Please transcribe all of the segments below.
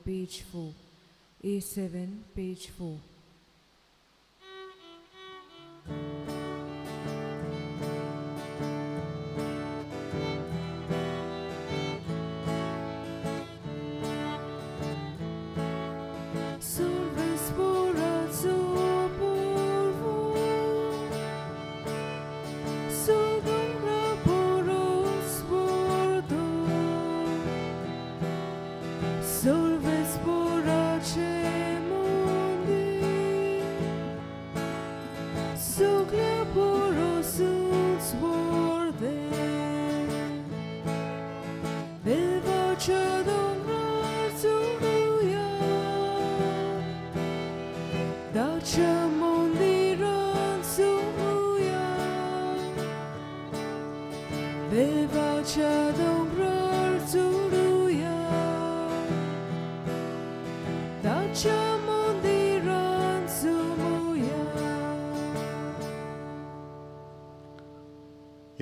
page 4. A7, page 4.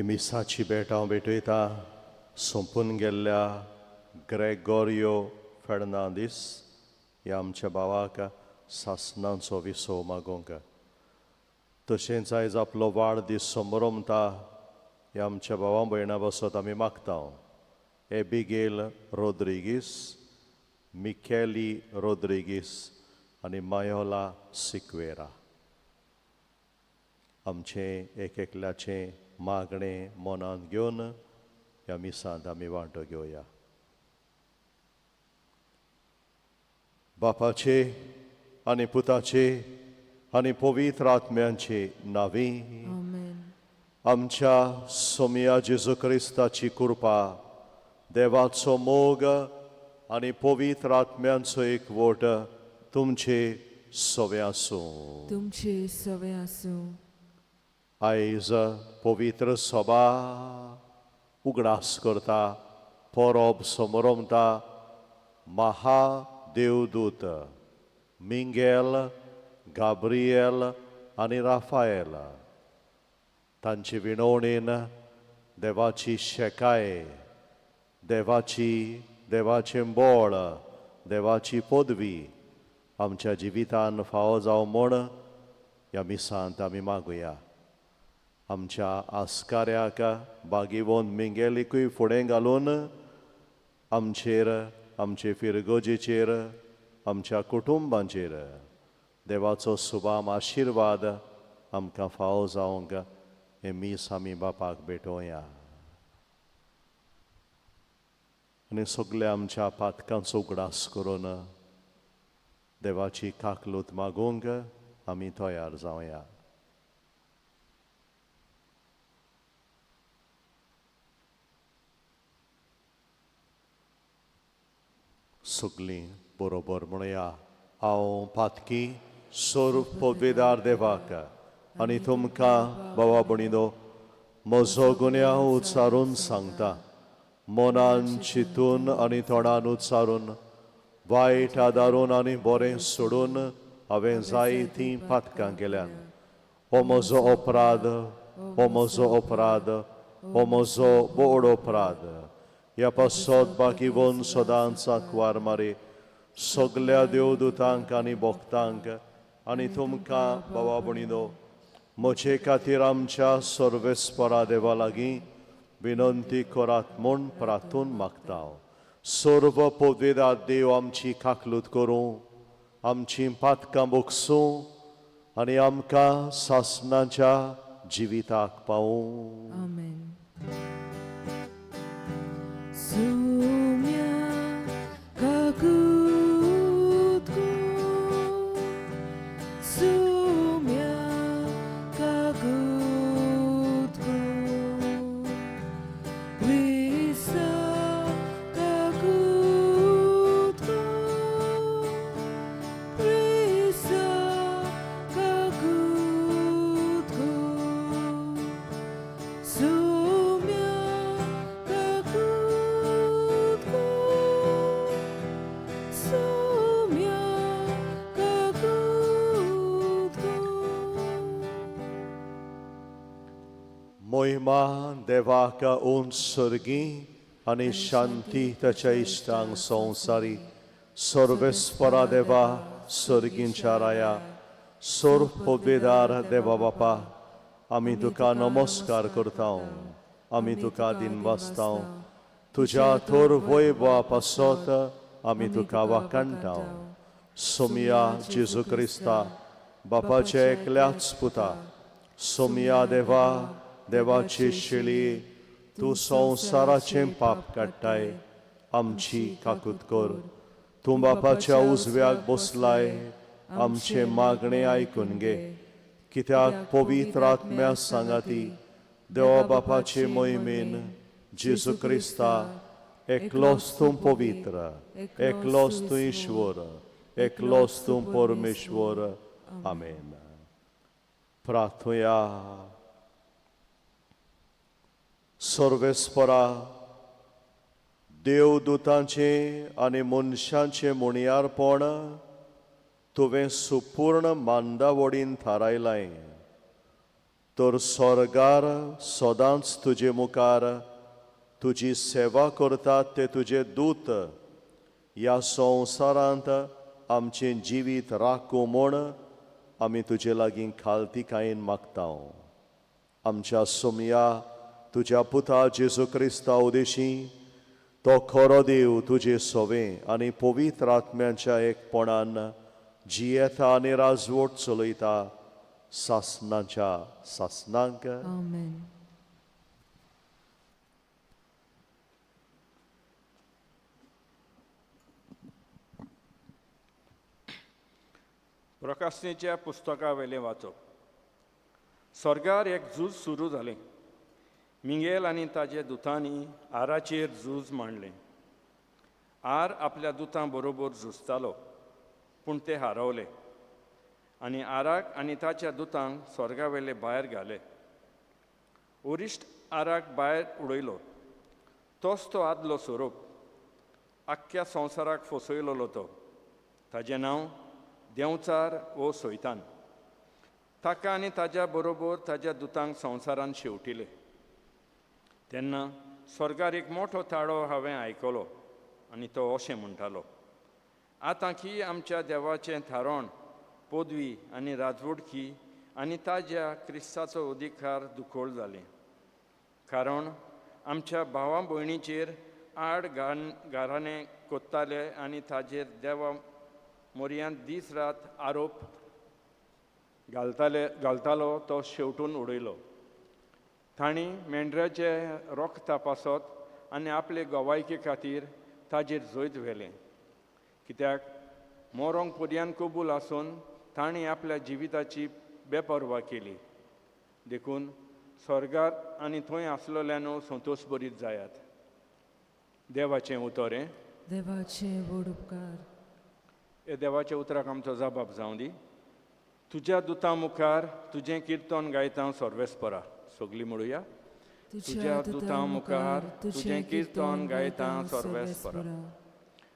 मिसाची बेटां भेटयता संपून गेल्ल्या Gregorio Fernandes ह्या आमच्या भावाक सासणांचो विसव मागोंक. तशेंच आयज आपलो वाडदीस संभ्रमता ह्या आमच्या भावा भयणां बसत आमी मागता. एबिगेल रोद्रिगीस, मिकेली रोद्रिगीस आनी मायोला सिक्वेरा. आमचें एक एकल्याचें मागणें मनांत घेवन ह्या मिसांत आमी वांटो घेवया. बापाचे आनी पुताचे आनी पवित्र आत्म्यांचे नांवी. आमच्या सोमिया जेजू क्रिस्ताची कृपा, देवाचो मोग आनी पवित्र आत्म्यांचो एकवट तुमचे सवे आसूं. तुमचे सवे आसूं. आयज पवित्र सभा उगडास करता, परब समरमता महादेवदूत मिंगेल, गाब्रिएल आनी राफाएल. तांचे विणवणेन देवाची शेकाय, देवाचें बळ, देवाची पदवी आमच्या जिवितान फावो जावं म्हण ह्या मिसांत आमी मागुया. आमच्या आस्काऱ्याक बागीवोन मिंगेलीकूय फुडें घालून आमचेर, आमचे फिरगोजेचेर, आमच्या कुटुंबांचेर देवाचो सुबाम आशिर्वाद आमकां फावो जावंक हे मीस आमी बापाक भेटोवया. आनी सगल्या आमच्या पातकांचो उगडास करून देवाची काकलूत मागूंक आमी तयार जावया. सगलीं बरोबर म्हणया. हांव पातकी स्वरूप पदवेदार देवाक आनी तुमकां भावा भयणीनो म्हजो गुन्यांव उच्चारून सांगता. मनान, चिंतून आनी तोंडान उच्चारून, वायट आदारून आनी बरें सोडून हांवें जायतीं पातकां केल्यान. हो म्हजो अपराध, हो म्हजो अपराध, हो म्हजो व्हड अपराध. ह्या पासत बाकीवोन सदांच आंकवार मारी सगल्या देवदूतांक आनी भक्तांक आनी तुमकां भावा भयणीनो म्हजे खातीर आमच्या सर्वेस्परा देवा लागीं विनंती करात म्हूण प्रार्थून मागता. सर्व पदवेदार देव आमची काकलूत करूं, आमची पातकां बोगसूं आनी आमकां सासणाच्या जिविताक पावूं. आमेन. मोहिमा देवाक उंच सर्गी आनी शांती ताच्या इश्टांक संवसारी सर्वेस्परा देवा सर्गींच्या राया सोर पदवेदार देवा बापा आमी तुका नमस्कार करता आमी तुका दिनवासता तुझ्या थोर वैभवा पासत आमी तुका वाखाणटा सोमिया जेजू क्रिस्ता बापाचे एकल्याच पुता सोमिया देवा देवाची शेळी तू संसाराचे पाप काडटाय आमची काकूत कर तू बापाच्या उजव्याक बसलाय आमचे मागणे आयकून घे कित्याक पवित्र आत्म्या सांगाती देवा बापाचे मोहिमेन जेजू क्रिस्ता एकलोच तूं पवित्र एकलोच तूं ईश्वर एकलोच तूं परमेश्वर आमेन प्रार्थुया सर्वेस्परा देवदूतांचे आनी मनशांचे मुणयारपण तुवें सुपूर्ण मांडावडीन थारायलाय तर स्वर्गार सदांच तुजे मुखार तुजी सेवा करतात ते तुजे दूत ह्या संवसारांत आमचें जिवीत राखूं म्हूण आमी तुजे लागीं खालतिकायेन मागता आमच्या सोमया तुज्या पुता जेजू क्रिस्ता उदेशी तो खरो देव तुजे सोवे आनी पवित्र आत्म्याच्या एकपणान जियेता आनी राजवट चलयता सासनाच्या सासनांक आमेन. प्रकाशनेच्या पुस्तका वेले वाचप स्वर्गार एक झूज सुरू जालें मिंगेल आनी ताचे दुतांनी आराचेर झूज मांडलें आर आपल्या दुतां बरोबर झुजतालो पूण ते हारवले आनी आराक आनी ताच्या दुतांक स्वर्गावेले भायर घाले ओरिश्ट आराक भायर उडयलो तोच तो आदलो सोरोप आख्ख्या संवसाराक फसयलोलो तो ताचें नांव देंवचार वो सैतान ताका आनी ताच्या बरोबर ताच्या दुतांक संवसारान शेवटिले तेन्ना स्वर्गार एक मोठो ताळो हांवें आयकलो आनी तो अशें म्हणटालो आतां की आमच्या देवाचें थारोण पदवी आनी राजवडकी आनी ताज्या क्रिस्ताचो अधिकार दुखोळ जालें कारण आमच्या भावा भयणीचेर आड घराणें कोत्ताले आनी ताजेर देवा मोरयांत दीस रात आरोप घालतालो तो शेवटून उडयलो तांणी मेंढऱ्याचे रोख तपासत आनी आपले गवायके खातीर ताजेर जैत व्हेलें कित्याक मोरोंक पर्यान कबूल आसून तांणी आपल्या जिविताची बेपर्वा केली देखून स्वर्गार आनी थंय आसलोल्यानो संतोश भरीत जायात देवाचें उतर देवाचे व्हड उपकार हे देवाच्या उतराक आमचो जबाब जावं दी तुज्या दुतां मुखार तुजें किर्तन गायता सर्वेस्परा सगळीं म्हणुया तुज्या दुतां मुखार तुजें किर्तन गायता सर्वेस्परा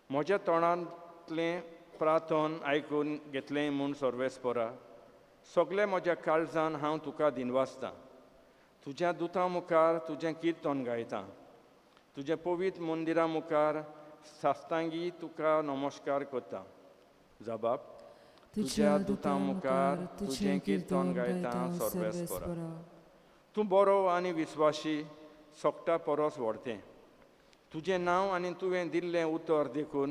म्हज्या तोंडांतलें प्रार्थन आयकून घेतलें म्हूण सर्वेस्परा सगळे म्हज्या काळजान हांव तुका दिनवासतां तुज्या दुतां मुखार तुजें किर्तन गायता तुज्या पवित्र मंदिरा मुखार साश्टांगी तुका नमस्कार करता जबाब तुज्या दुतां मुखार तुजें किर्तन गायता सर्वेस्परा तूं बरो आनी विस्वाशी सोगटा परस व्हडतें तुजें नांव आनी तुवें दिल्लें उतर देखून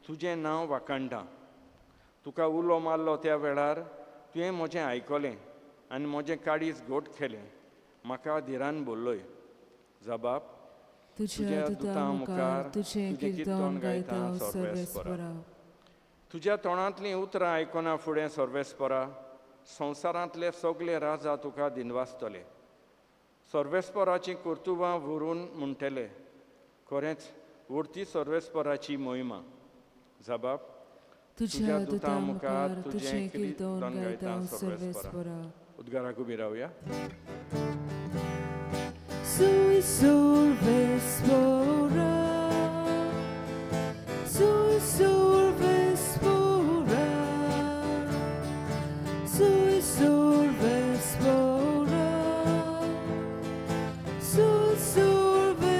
तुजें नांव वाखाणटा तुका उलो मारलो त्या वेळार तुवें म्हजें आयकलें आनी म्हजें काळीज गोठ केलें म्हाका धिरान बोल्लोय जबाब तुज्या दुतां मुखार तुजें किर्तन गायता सर्वेस्परा तुज्या तोंडांतलीं उतरां आयकना फुडें सर्वेस्परा संवसारांतले सगळे राजा तुका दिनवासतले सर्वेस्पराचीं कर्तुबां व्हरून म्हणटले खरेंच उरती सर्वेस्पराची मोहिमा जबाब तुज्या दुतां मुखार तुजें किर्तन गायता सर्वेस्परा उद्गाराक उबी रावया Sui Survespora, Sui Survespora, Sui Survespora, Sui Survespora.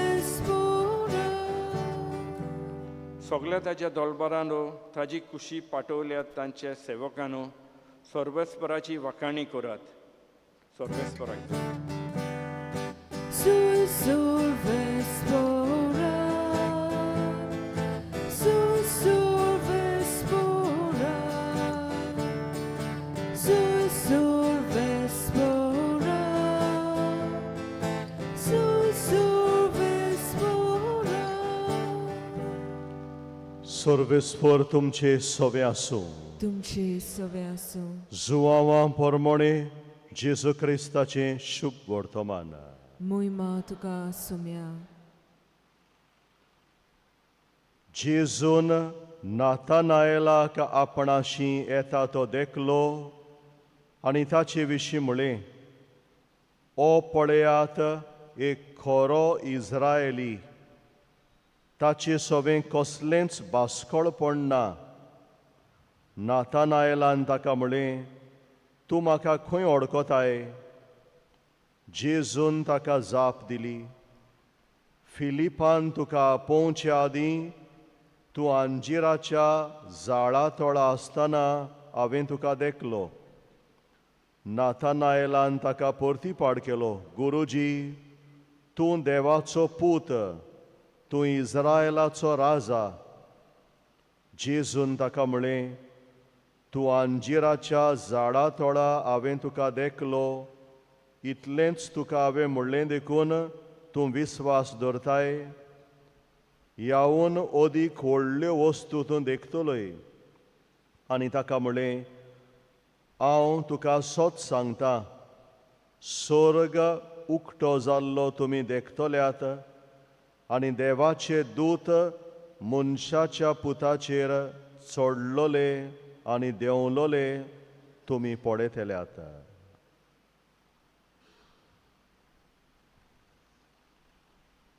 सगळ्या ताच्या दोलबारांनो ताजी कुशी पाठवल्यात तांचे सेवकांनो सर्वेस्पराची वखाणी करात. सर्वेस्पराक Survespora, survespora, survespora, survespora. सर्वेस्पर तुमचे सवे आसूं. तुमचे सवे आसूं. जुवांवां पोरमोणे जेजू क्रिस्ताचें शुभ वर्तमान. मोहिमा तुका सुम्या. जेजून नातानायलाक आपणाशी येता तो देखलो आनी ताचे विशीं म्हळें, ओ पळयात एक खरो इस्रायेली, ताचे सोबें कसलेंच भास्कळपण ना. नातानायलान ताका म्हळें, तूं म्हाका खंय वळखताय? जेजून ताका जाप दिली, फिलिपान तुका पोवचे आदीं तूं अंजिराच्या झाडा तळा आसतना हांवें तुका देखलो. नातानायलान ताका परतीपाड केलो, गुरुजी, तूं देवाचो पूत, तूं इस्रायलाचो राजा. जेजून ताका म्हळें, तूं अंजिराच्या झाडा तळा हांवें तुका देखलो, इतलेंच तुका हांवें म्हणलें देखून तूं विस्वास दवरताय? यावन ओदीक व्हडल्यो वस्तू तूं देखतलोय. आनी ताका म्हळें, हांव तुका सोत सांगतां, स्वर्ग उक्तो जाल्लो तुमी देखतल्यात आनी देवाचे दूत मनशाच्या पुताचेर चडलोले आनी देंवलोले तुमी पळयतल्यात.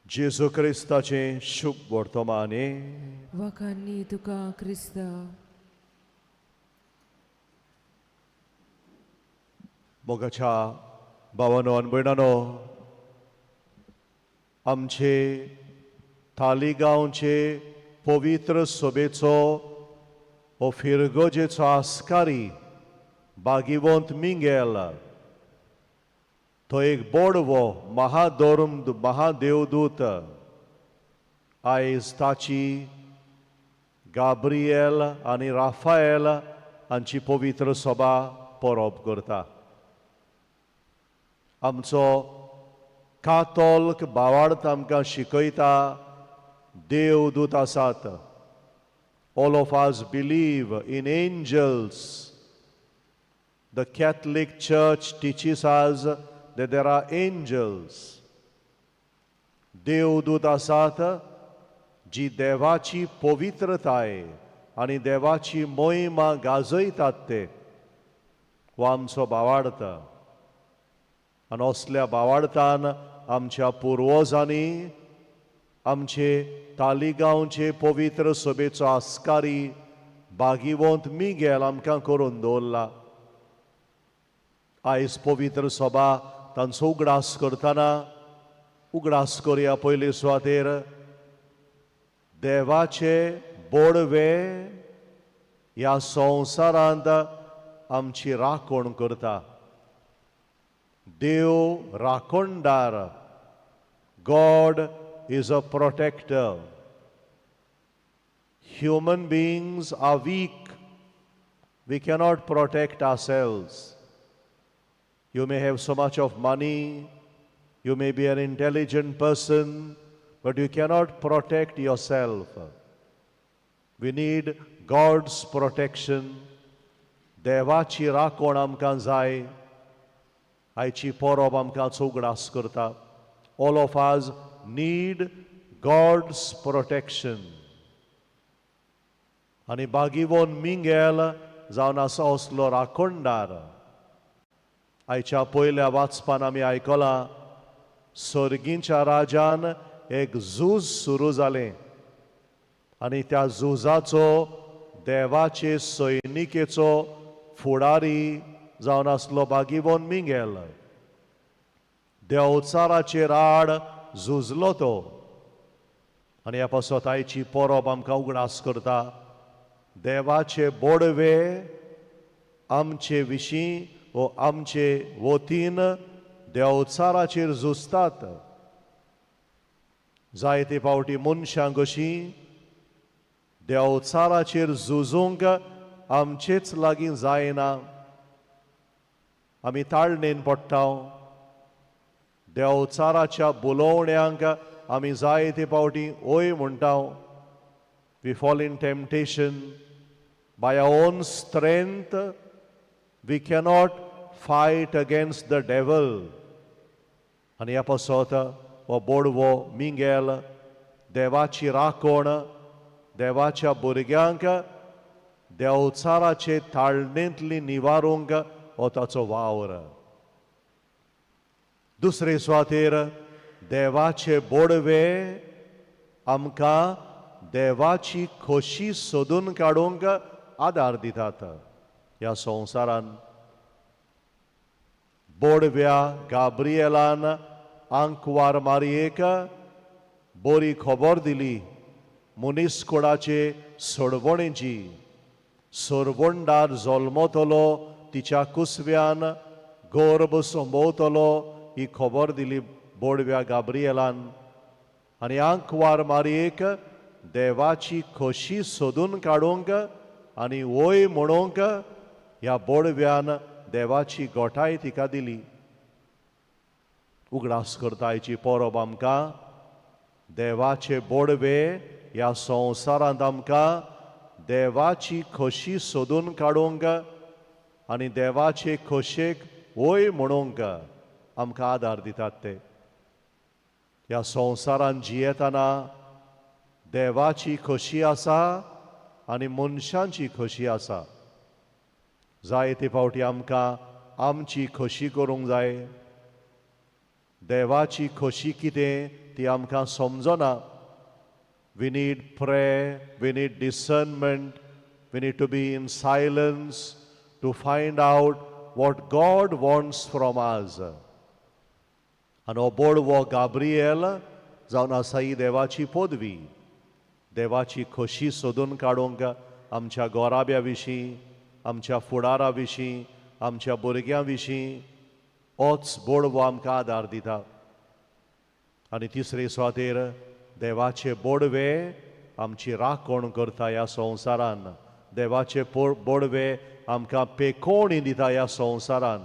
जेजू क्रिस्ताचें शुभ वर्तमाने. वखाणी तुका क्रिस्ता. मोगाच्या भावानो आनी भयणानो, आमचे तालिगांवचे पवित्र सभेचो हो फिरगोजेचो आस्कारी भागिवंत मिंगेल, तो एक बोडवो महादेवदूत आयज ताची गाब्रिएल आनी राफाएल हांची पवित्र सभा परब करता. आमचो कातोल्क भावार्थ आमकां शिकयता, देवदूत आसात. All of us believe in angels. The Catholic Church teaches us that there are angels. देवदूत आसात जी देवाची पवित्रताय आनी देवाची मोहिमा गाजयतात ते. हो आमचो भावार्थ. आनी असल्या भावार्थान आमच्या पुर्वजांनी आमचे तालिगांवचे पवित्र सभेचो आस्कारी भागिवंत मिगेल आमकां करून दवरला. आयज पवित्र सभा तांचो उगडास करतना उगडास करया पयले सुवातेर देवाचे बोडवे ह्या संवसारांत आमची राखण करता. देव राखणदार. God is a protector. Human beings are weak. We cannot protect ourselves. You may have so much of money, you may be an intelligent person, but you cannot protect yourself. We need God's protection. देवाची राखण आमकां जाय. आयची परब आमकां उगडास करता. All of us need God's protection. आनी भागिवोन मिंगेल जावन आसा असलो राखणदार. आयच्या पयल्या वाचपान आमी आयकलां, सर्गीच्या राजान एक झूज सुरू जालें आनी त्या झुजाचो देवाचे सैनिकेचो फुडारी जावन आसलो भागिवोन मिंगेल. देंवचाराचेर आड झुजलो तो आनी ह्या स्वताची परब आमकां उगडास करता. देवाचे बोडवे आमचे विशीं वो आमचे वतीन देंवचाराचेर झुजतात. जायते फावटी मनशांक अशीं देंवचाराचेर झुजूंक आमचेच लागीं जायना. आमी ताळणेन पडटा. देंवचाराच्या बुलोवण्यांक आमी जायते फावटी ओय म्हणटा. We fall in temptation. By our own strength, we cannot fight against the devil. आनी ह्या पासत हो बोडवो मिंगेल देवाची राखण देवाच्या भुरग्यांक देंवचाराचे ताळणेंतली निवारूंक हो ताचो वावर. दुसरे सुवातेर देवाचे बोडवे आमकां देवाची खोशी सोदून काडूंक आदार दितात. ह्या संवसारान बोडव्या गाब्रिएलान आंकवार मारयेक बरी खबर दिली मनीसकुळाचे सोडवणेची. सोरवंडार जल्मतलो तिच्या कुसव्यान गर्भ संभोवतलो ही खबर दिली बोडव्या गाब्रिएलान. आनी आंकवार मारयेक देवाची खोशी सोदून काडूंक आनी वय म्हणूंक ह्या बोडव्यान देवाची गोठाय तिका दिली. उगडास करतायची परब आमकां देवाचे बोडवे ह्या संवसारांत आमकां देवाची खोशी सोदून काडूंक आनी देवाचे खोशेक वय म्हणूंक आमकां आदार दितात ते. ह्या संवसारांत जियेतना देवाची खोशी आसा आनी मनशांची खोशी आसा. जायते फावटी आमकां आमची खोशी करूंक जाय. देवाची खोशी कितें ती आमकां समजना. We need prayer, we need discernment, we need to be in silence to find out what God wants from us. आनी हो बोडवो गाब्रिएल जावन आसा ही देवाची पदवी. देवाची खोशी सोदून काडूंक आमच्या गोराब्या विशीं आमच्या फुडारा विशीं आमच्या भुरग्यां विशीं होच बोडवो आमकां आदार दिता. आनी तिसरे सुवातेर देवाचे बोडवे आमची राखण करता ह्या संवसारान. देवाचे बोडवे आमकां पेकोवणी दिता ह्या संवसारान.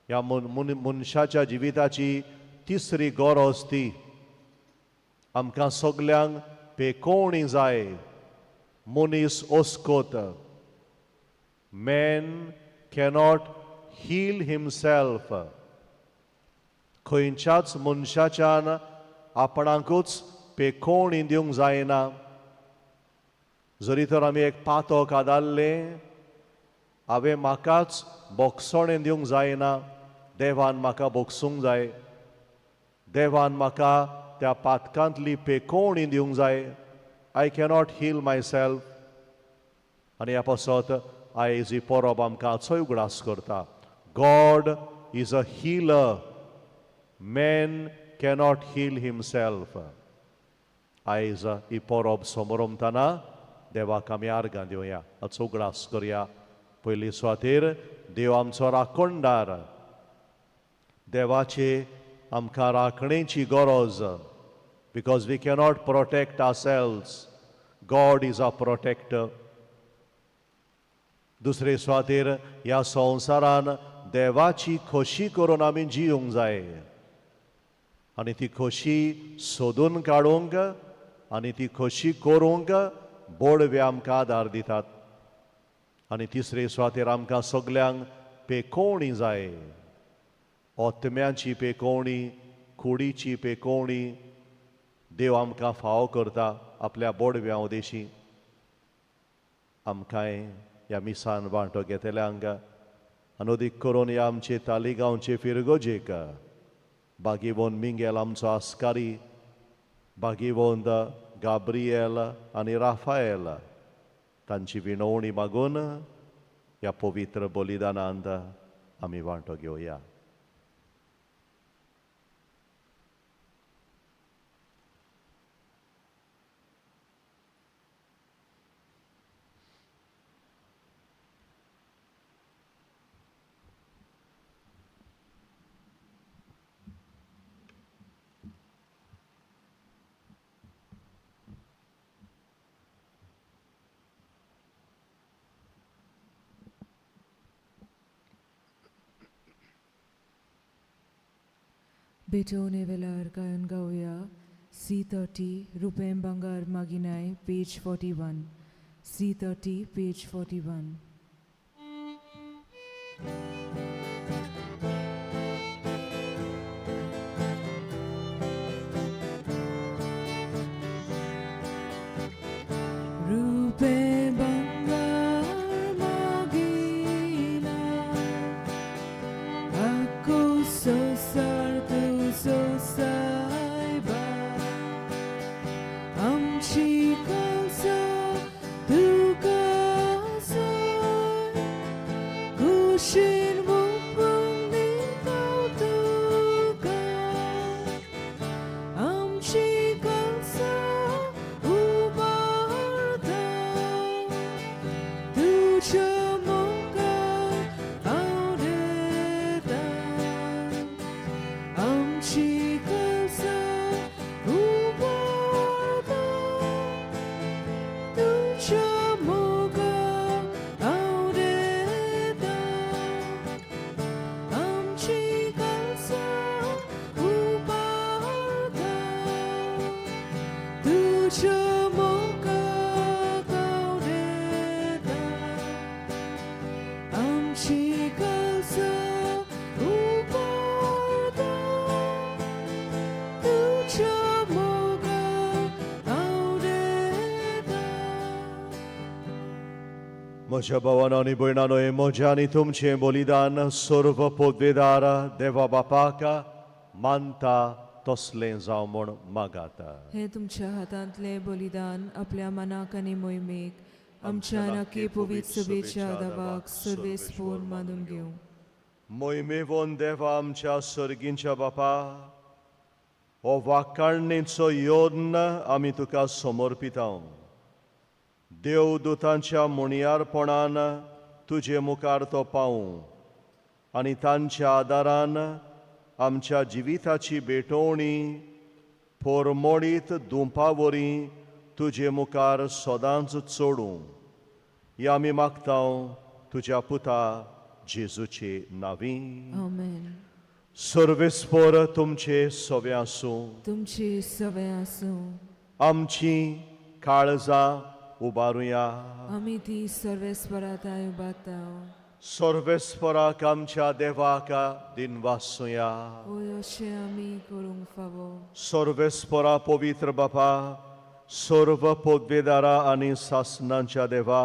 ह्या मनशाच्या जिविताची तिसरी गरज ती आमकां सगल्यांक पेकोवणी जाय. मनीस ओस्कोत. Man cannot heal himself. खंयच्याच मनशाच्यान आपणाकूच पेकोवणी दिवंक जायना. जरी तर आमी एक पातो कादारलें हांवें म्हाकाच बोगसोणें दिवंक जायना. देवान म्हाका बोगसूंक जाय. देवान म्हाका त्या पातकांतली पेकोवणी दिवंक जाय. I cannot heal myself. आनी ह्या पासत आयज ही परब आमकां हाचोय उगडास करता. God is a healer. Man cannot heal himself. आयज ही परब समोरमतना देवाक आमी आर्गां दिवया. हाचो उगडास करया. पयली सुवातेर देव आमचो राखणदार. देवाचे आमकां राखणेची गरज. Because we cannot protect ourselves. God is a protector. दुसरे सुवातेर ह्या संवसारान देवाची खोशी करून आमी जिवंक जाय. आनी ती खोशी सोदून काडूंक आनी ती खोशी करूंक बोडवे आमकां आदार दितात. आनी तिसरे सुवातेर आमकां सगल्यांक पेकोवणी जाय. ओतम्याची पेकोवणी, कुडीची पेकोवणी देव आमकां फावो करता आपल्या बोडव्या उदेशी. आमकांय ह्या मिसान वांटो घेतल्यांक अनोदीक करून ह्या आमचे तालिगांवचे फिरगोजेक बागीवोन मिंगेल आमचो आस्कारी, बागीवोंद गाब्रिएल आनी राफाएल तांची विणवणी मागून ह्या पवित्र बलिदानांत आमी वांटो घेवया. Betone velar kayon gauya, C30, Rupem Bangar Maginai, page 41. C30, page 41. Rupem Bangar Maginai, Ako sosar tu sosai ba, Amchi kalsa tu kasai, Kushin mukbang nitaw tu ka, Amchi kalsa ubarta, Tu chamuka audeta, Amchi kalsa ubarta, Tu chamuka audeta, Amchi kalsa ubarta, Tu chamuka audeta, Amchi kalsa ubarta, Tu chamuka audeta. म्हज्या भावानो आनी भयणानो हे म्हजें आनी तुमचें बलिदान सर्व पोदवेदार देवा बापाक मानता तसलें जावं म्हूण मागाता. हे तुमच्या हातांतले बलिदान आपल्या मनाक आनी मोहिमेक आमच्या नक्की पवित्र सभेच्या दावाक सर्वेस्पोर मानून घेऊ. मोहिमेवोन देवा आमच्या सर्गींच्या बापा, हो वाकाणणेचो योद्न आमी तुका समर्पिता. देवदूतांच्या मुणयारपणान तुजे मुखार तो पावूं आनी तांच्या आदारान आमच्या जिविताची भेटोवणी पोरमोडीत दुंपावरी तुजे मुखार सदांच चोडूं. हे आमी मागता तुज्या पुता जेजूचे नांवी. आमेन. सर्वेस्पोर तुमचे सवे आसूं. तुमची सवय आसूं. आमची काळजां उबारुया. आमी ती सर्वेस्पराताय उबारताव. सर्वेस्पराक आमच्या देवाक दिनवासुया. ओय अशें आमी करूंक फावो. सर्वेस्परा पवित्र बापा, सर्व पोदवेदारा आनी सासणांच्या देवा,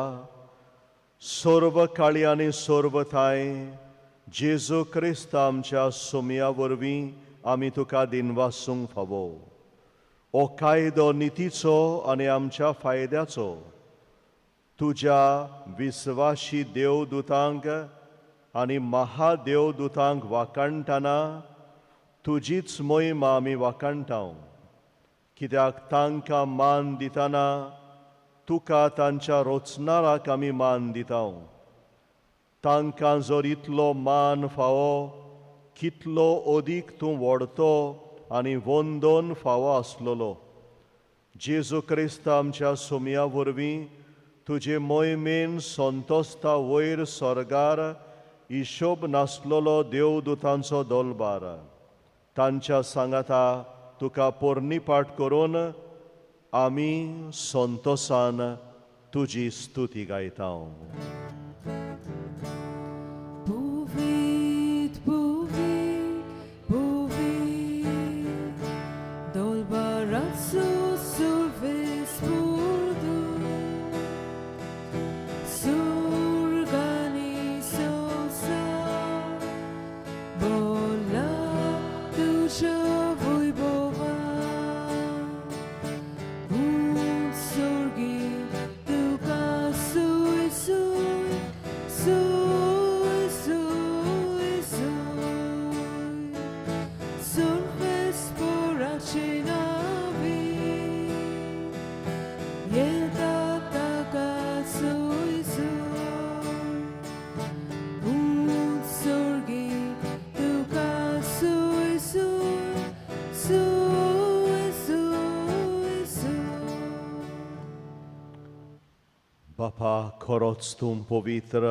सर्व काळी आनी सर्व थाय जेजू क्रिस्त आमच्या सुमया वरवीं आमी तुका दिनवासूंक फावो. हो कायदो नितीचो आनी आमच्या फायद्याचो तुज्या विस्वाशी देवदूतांक आनी महादेवदूतांक वाकाणटना तुजीच मोहीम आमी वाकाणटाव. कित्याक तांकां मान दितना तुका तांच्या रोचणाराक आमी मान दिताव. तांकां जर इतलो मान फावो, कितलो अदीक तूं व्हडतो आनी वंदोन फावो आसलोलो. जेजू क्रिस्त आमच्या सुमया वरवीं तुजे मोहिमेन संतोस्ता वयर स्वर्गार हिशोब नासलोलो देवदूतांचो दोलबार तांच्या सांगाता तुका पोरनिपाट करून आमी संतोसान तुजी स्तुती गायता. Puvit, puvit, puvit, dolbaratsu surves purdu, surgani sosa, bola tuja vujbova, surgi tuka sui sui, sui sui sui, surves poracinavi, yeta taka sui sui, surgi tuka sui sui, sui sui sui. बापा, खरोच तूं पवित्र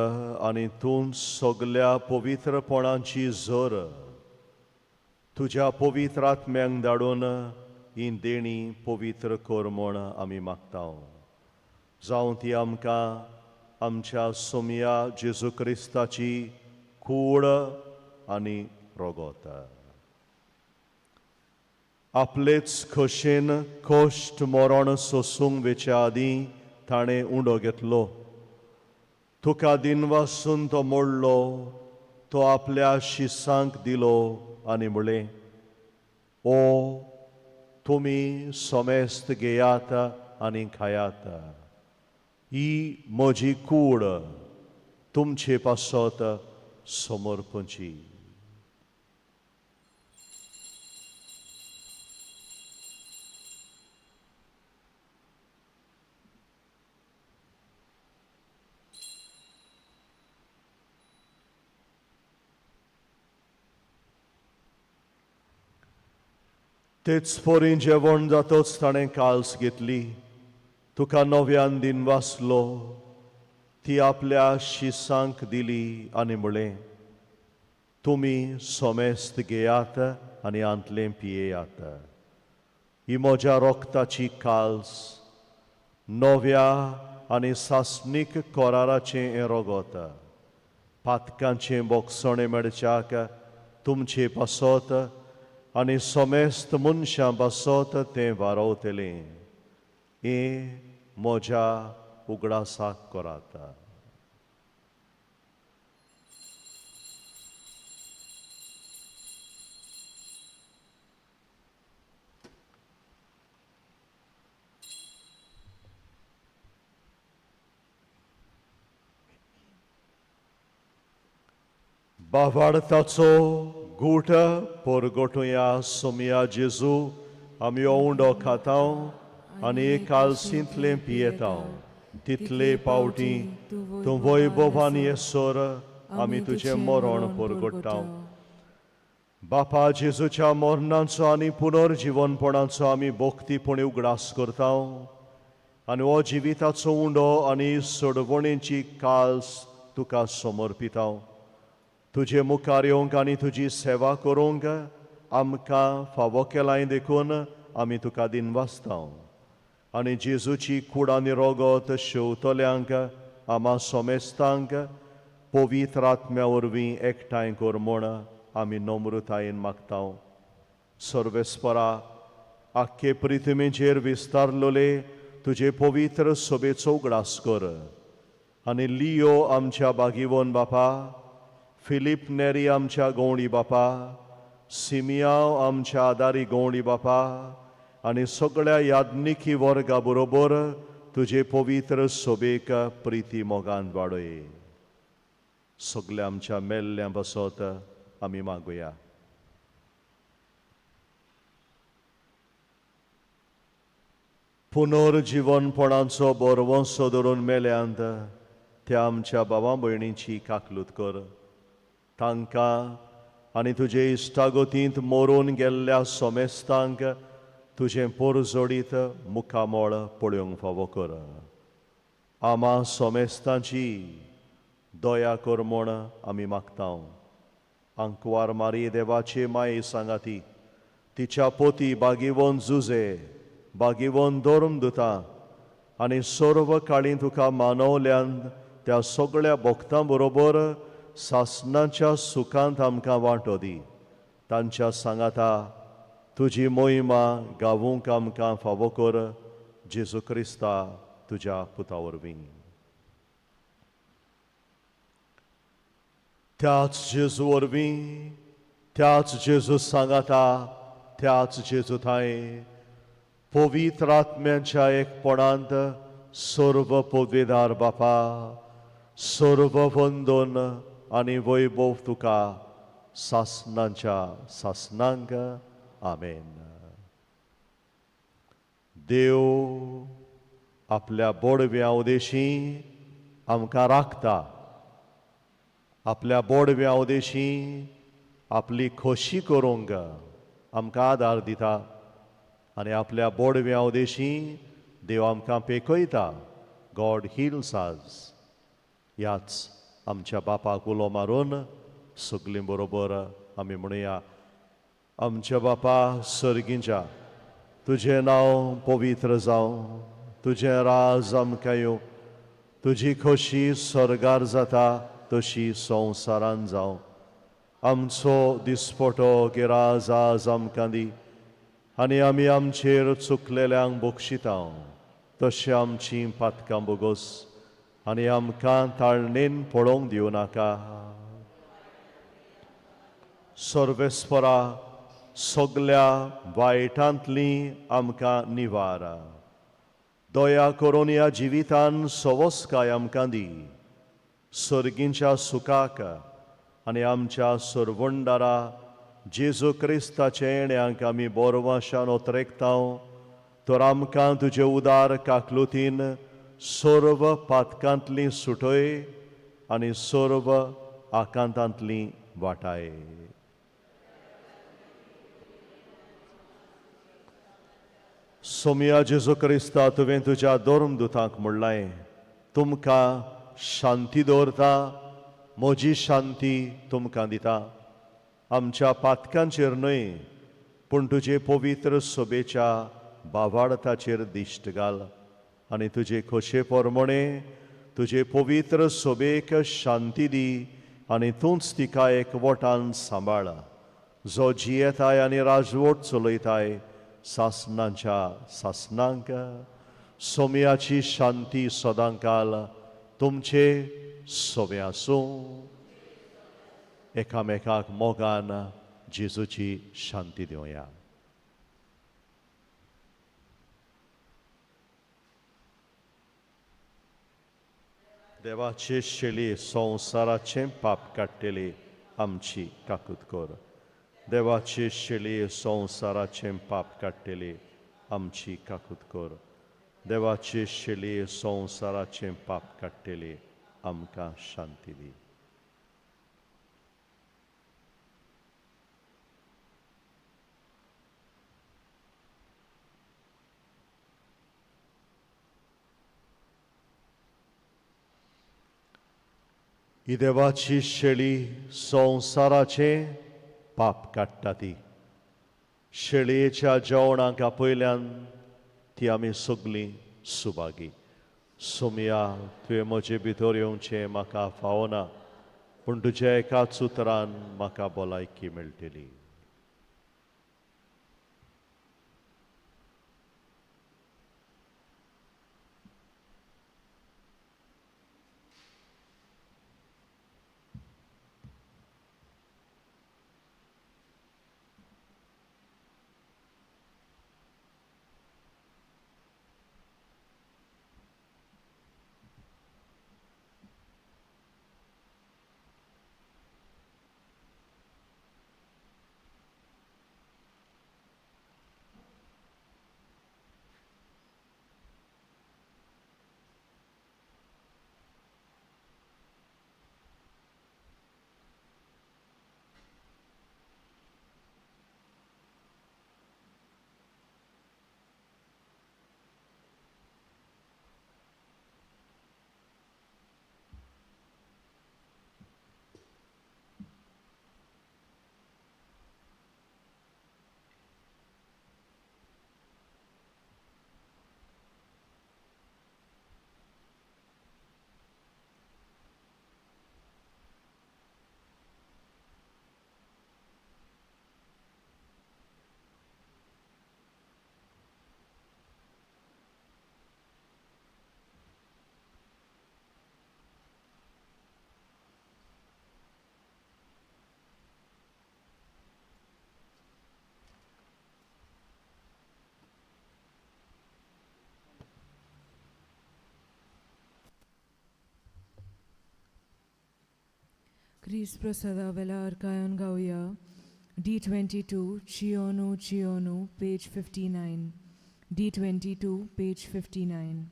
आनी तूं सगल्या पवित्रपणाची झर. तुझ्या पवित्र आत्म्यांक धाडून ही देणी पवित्र कर म्हूण आमी मागता जावं ती आमकां आमच्या सोमया जेजू क्रिस्ताची कूड आनी रोगोत आपलेच खोशेन कोश्ट मरण सोसूंक वेच्या आदीं ताणें उंडो घेतलो तुका दिनवासून तो मोडलो तो आपल्या शिसांक दिलो आनी म्हळें ओ तुमी सोमेस्त घेयात आनी खायात ही म्हजी कूड तुमचे पासत समर्पणची तेच पोरी जेवण जातोच ताणें काल्स घेतली तुका नव्यान दिनवासलो ती आपल्या शिसांक दिली आनी म्हळें तुमी सोमेस्त घेयात आनी आंतलें पियेयात ही म्हज्या रोगताची काल्स नव्या आनी सासणीक कोराराचें हें रोगोत पातकांचें बोगसणें मेळच्याक तुमचे पासत आनी सोमेस्त मनशां पासत तें वारोवतलें हें म्हज्या उगडासाक करात बावार्थाचो गूट परगोटुया सोमया जेजू आमी हो उंडो खाताव आनी कालसींतलें पियेताव तितले पावटी तूं वैभवान येसोर आमी तुजें मरण परगोट्टाव बापा जेजूच्या मरणाचो आनी पुनर्जीवनपणाचो आमी भोक्तीपणी उगडास करताव आनी हो जिविताचो उंडो आनी सोडवणेची काल्स तुका समर्पिताव तुजे मुखार येवंक आनी तुजी सेवा करूंक आमकां फावो केलाय देखून आमी तुका दिनवासताव आनी जेजूची कूड आनी रोगोत शेवतल्यांक आमा सोमेस्तांक पवित्र आत्म्या वरवीं एकठांय कर म्हूण आमी नम्रतायेन मागताव सर्वेस्परा आख्खे पृथ्वीचेर विस्तारलोले तुजे पवित्र सोबेचो उगडास कर आनी लियो आमच्या बागीवोन बापा फिलीप नेरी आमच्या गवळी बापा सिमियाव आमच्या आदारी गवळी बापा आनी सगळ्या याज्ञिकी वर्गा बरोबर तुजे पवित्र सोबेक प्रिती मोगान वाडय सगळ्या आमच्या मेल्ल्या बसत आमी मागुया पुनर्जीवनपणाचो बोरवोंसो धरून मेल्यांत त्या आमच्या भावां भयणींची काकलूत कर तांकां आनी तुजे इश्टागतींत मरून गेल्ल्या सोमेस्तांक तुजें पोरजोडीत मुखामोळ पळोवंक फावो कर आमा सोमेस्तांची दया कर म्हूण आमी मागताव आंकवार मारी देवाचे माये सांगाती तिच्या पोती बागीवोन जुजे बागीवोन धर्म दुतां आनी सर्व काळी तुका मानवल्यान त्या सगळ्या भक्तां बरोबर सासणाच्या सुखांत आमकां वांटो दी तांच्या सांगाता तुजी मोहिमा गावूंक आमकां फावो कर जेजू क्रिस्ता तुज्या पुता वरवीं त्याच जेजू वरवीं त्याच जेजू सांगाता त्याच जेजू थंय पवित्र आत्म्याच्या एकपणांत सर्व पदवेदार बापा सर्व वंदन आनी वैभव तुका सासणांच्या सासणांक आमेन देव आपल्या बोडव्या उदेशी आमकां राखता आपल्या बोडव्या उदेशी आपली खोशी करूंक आमकां आदार दिता आनी आपल्या बोडव्या उदेशी देव आमकां पेकयता गॉड हिल्स अस ह्याच आमच्या बापाक उलो मारून सगलीं बरोबर आमी म्हणुया आमच्या बापा सर्गींच्या तुझें नांव पवित्र जावं, तुझें राज आमकां येवं, तुजी खोशी स्वर्गार जाता तशी संवसारान जावं. आमचो दिसपटो गिराज आज आमकां दी, आनी आमी आमचेर चुकलेल्यांक बक्षितांव तशें आमची पातकां बोगोस, आनी आमकां ताळणेन पडोवंक दिवं नाका. सर्वेस्परा सगल्या वायटांतली आमकां निवारा. दया करून ह्या जिवितान सवस्काय आमकां दी. सर्गींच्या सुखाक आनी आमच्या सर्वंडारा जेजू क्रिस्ताच्या येण्याक आमी बोरवाशान ओतरेकतांव, तर आमकां तुजे उदार काकलुतीन सर्व पातकांतली सुटय आनी सर्व आकांतांतली वाटाय. सोम्या जेजू क्रिस्ता तुवें तुज्या धर्मदुतांक म्हणलें, तुमकां शांती दवरता, म्हजी शांती तुमकां दिता. आमच्या पातकांचेर न्हय पूण तुजे पवित्र सोबेच्या बावाडताचेर दिश्ट घाल, आनी तुजे खोशे पोरमोणे तुजे पवित्र सोबेक शांती दी, आनी तूंच तिका एकवटान सांबाळ, जो जियेताय आनी राजवट चलयताय सासणांच्या सासणांक. सोम्याची शांती सदांकाल तुमचे सोबे आसूं. एकामेकाक मोगान जेजूची शांती दिवया. देवाचे शेळी संवसाराचे पाप काडटली आमची काकूत कर. देवाचे शेळी संवसाराचे पाप काडटली आमची काकूत कर. देवाचे शेळी संवसाराचे पाप काडटली आमकां शांती दी. ही देवाची शेळी संवसाराचे पाप काडटा ती. शेळयेच्या जेवणाक आपयल्यान ती आमी सगलीं सुभागी. सोम्या तुवें म्हजे भितर येवचें म्हाका फावना, पूण तुज्या एकाच उतरान म्हाका भलायकी मेळटली. Chris Prasada Velar Kayan Gauya, D22, Chionu Chionu, page 59. D22, page 59.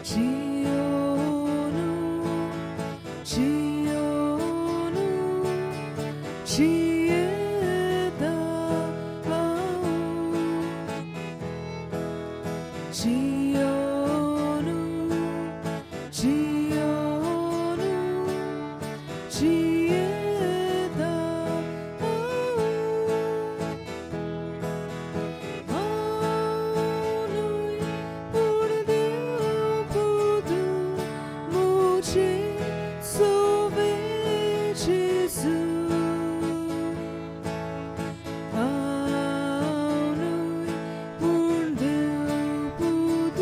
Chionu, Chionu, Chieda, 예수 아우누이 본드 부두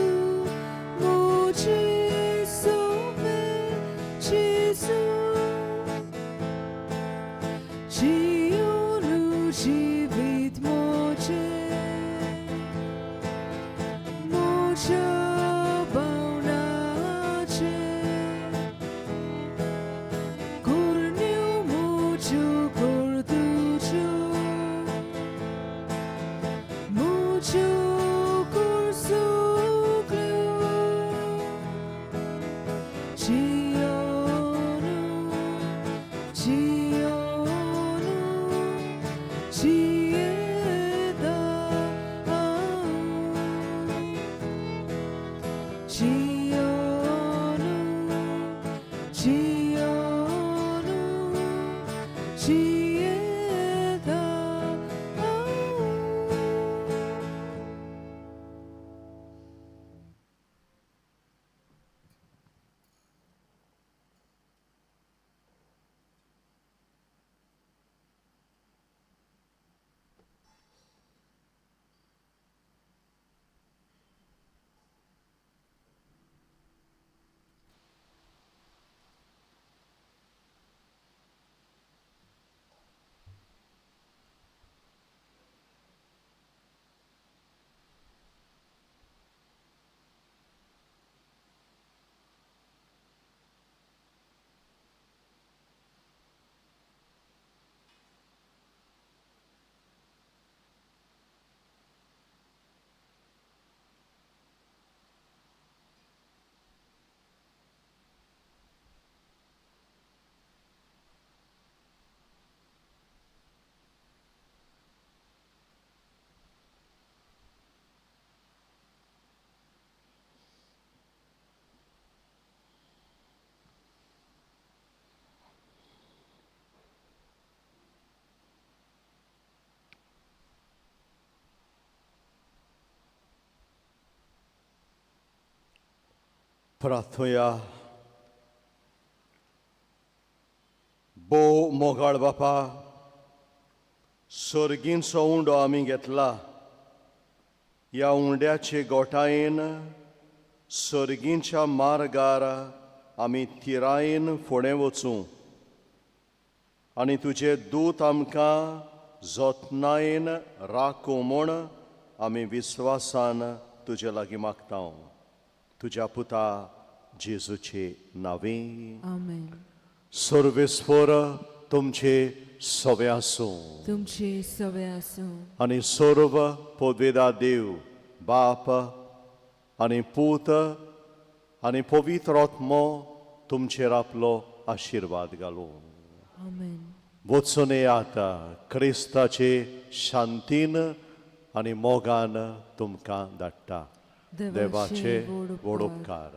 모지 소메 지수 지오누 지빗 모제 모자 प्रार्थूया. भोव मोगाळ बापा, सर्गींचो उंडो आमी घेतला. ह्या उंड्याचे गोठायेन सर्गींच्या मार्गार आमी थिरायेन फुडें वचूं आनी तुजे दूत आमकां जतनायेन राखूं म्हूण आमी विस्वासान तुजे लागीं मागता. तुज्या पुता जेजूचे नांवे आमेन. सर्वेस्पर तुमचे सवे आसूं. तुमचे सवे आसूं. आनी सर्व पदवेदा देव बाप आनी पूत आनी पवित्र आत्मो तुमचेर आपलो आशिर्वाद घालूं. आमेन. वचून येयात क्रिस्ताचे शांतीन आनी मोगान तुमकां धाडटा. देवाचे व्हड उपकार.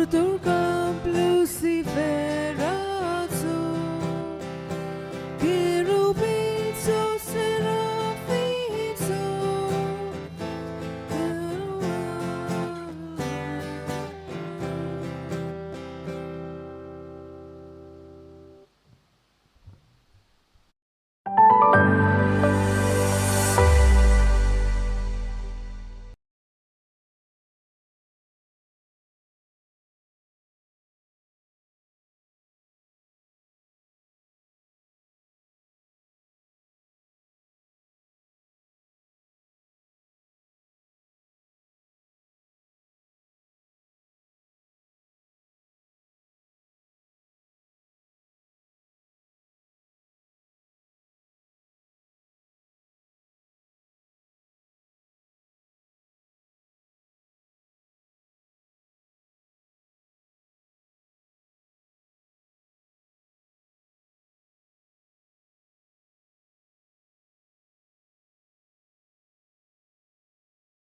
Turca